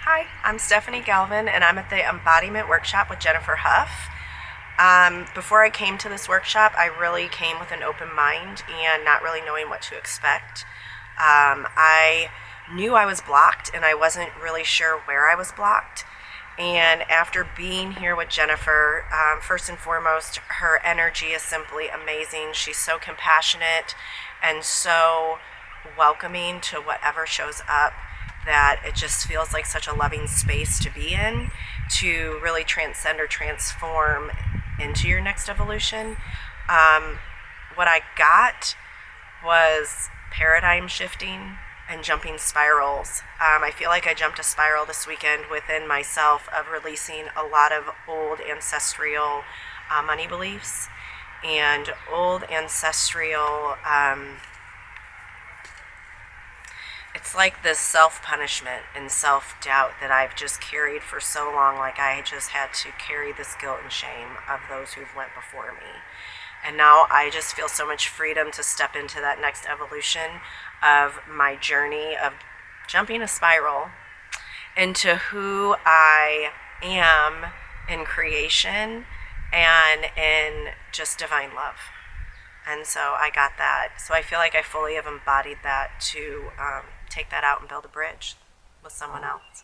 Hi, I'm Stephanie Galvin, and I'm at the Embodiment workshop with Jennifer Hough. Before I came to this workshop, I really came with an open mind and not really knowing what to expect. I knew I was blocked, and I wasn't really sure where I was blocked. And after being here with Jennifer, first and foremost, her energy is simply amazing. She's so compassionate and so welcoming to whatever shows up that it just feels like such a loving space to be in, to really transcend or transform into your next evolution. What I got was paradigm shifting and jumping spirals. I feel like I jumped a spiral this weekend within myself of releasing a lot of old ancestral money beliefs and old ancestral it's like this self-punishment and self-doubt that I've just carried for so long. Like I just had to carry this guilt and shame of those who've went before me. And now I just feel so much freedom to step into that next evolution of my journey of jumping a spiral into who I am in creation and in just divine love. And so I got that. So I feel like I fully have embodied that to take that out and build a bridge with someone else.